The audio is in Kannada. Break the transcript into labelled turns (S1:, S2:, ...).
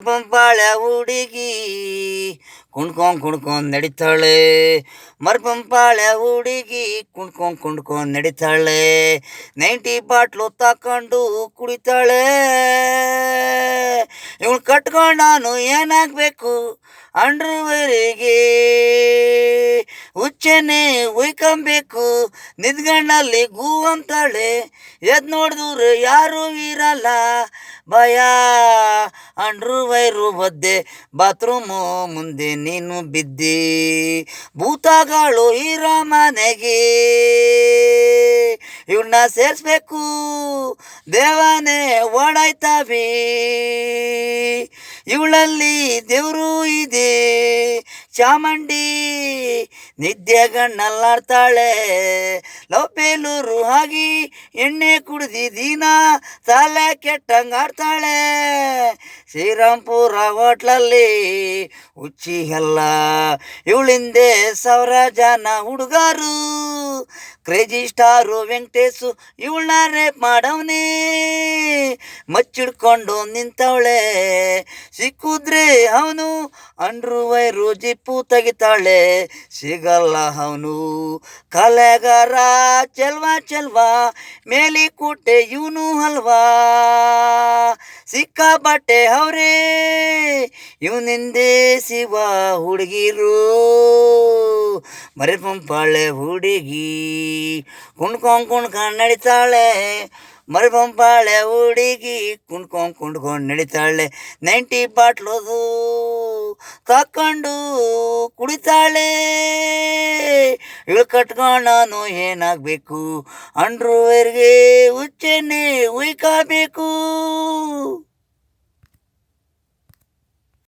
S1: ಪಂಪಾಳ ಹುಡುಗಿ ಕುಣ್ಕೊಂಡ್ ನಡಿತಾಳೆ. ಮರ್ಪಂಪಾಳ ಹುಡುಗಿ ಕುಣ್ಕೊಂಡ್ ನಡಿತಾಳೆ. 90 ಬಾಟ್ಲು ತಕೊಂಡು ಕುಡಿತಾಳೆ. ಇವಳು ಕಟ್ಕೊಂಡು ನಾನು ಏನಾಗಬೇಕು ಅಂಡ್ರವರಿಗೆ ಹುಚ್ಚನೆ ಉಯ್ಕೊಂಬೇಕು. ನಿದ್ಗಣ್ಣಲ್ಲಿ ಗೂ ಅಂತಾಳೆ. ಎದ್ ನೋಡಿದ್ರು ಯಾರೂ ಇರಲ್ಲ ಭಯ. ಅಂಡ್ರು ಒದ್ದೆ ಬಾತ್ರೂಮು ಮುಂದೆ ನೀನು ಬಿದ್ದಿ. ಭೂತಗಳು ಇರೋ ಮನೆಗೆ ಇವನ್ನ ಸೇರಿಸ್ಬೇಕು ದೇವನೇ ಓಡಾಯ್ತಾವಿ. ಇವಳಲ್ಲಿ ದೇವರು ಇದೆ ಚಾಮುಂಡಿ. ನಿದ್ದೆಗಣ್ಣಲ್ಲಾಡ್ತಾಳೆ. ಲವ್ ಬೇಲೂರು ಆಗಿ ಎಣ್ಣೆ ಕುಡ್ದಿ ದಿನ ತಲೆ ಕೆಟ್ಟಂಗೆ ಆಡ್ತಾಳೆ. ಶ್ರೀರಾಮ್ಪುರ ಹೋಟ್ಲಲ್ಲಿ ಹುಚ್ಚಿ ಎಲ್ಲ. ಇವಳಿಂದೆ 1000 ಜನ ಹುಡುಗರು. ಕ್ರೇಜಿ ಸ್ಟಾರು ವೆಂಕಟೇಶು ಇವಳನ್ನ ರೇಪ್ ಮಾಡವನೇ. ಮಚ್ಚಿಡ್ಕೊಂಡು ನಿಂತವಳೆ. ಸಿಕ್ಕಿದ್ರೆ ಅವನು ಅಂಡ್ರು ಜಿಪ್ಪು ತೆಗಿತಾಳೆ. ಸಿಗಲ್ಲ ಅವನು ಕಲೆಗಾರ ಚೆಲ್ವಾ ಮೇಲಿಕೋಟೆ ಇವನು ಅಲ್ವಾ. ಸಿಕ್ಕಾಬಟ್ಟೆ ಅವರೇ ಇವನಿಂದೆ ಶಿವ ಹುಡುಗಿರು. ಮರಿಪಂಪಾಳೆ ಹುಡುಗಿ ಕುಣ್ಕೊಂಡ್ ನಡಿತಾಳೆ. ಮರಿಪಂಪಾಳೆ ಹುಡುಗಿ ಕುಣ್ಕೊಂಡ್ ನಡಿತಾಳೆ. 90 ಬಾಟ್ಲದು ತಕೊಂಡು ಕುಡಿತಾಳೆ. ಇವಳು ಕಟ್ಕೊಂಡು ನಾನು ಏನಾಗಬೇಕು ಅಂಡ್ರವೇರ್ಗೆ ಹುಚ್ಚೆನೆ ಉಯ್ಕಬೇಕು.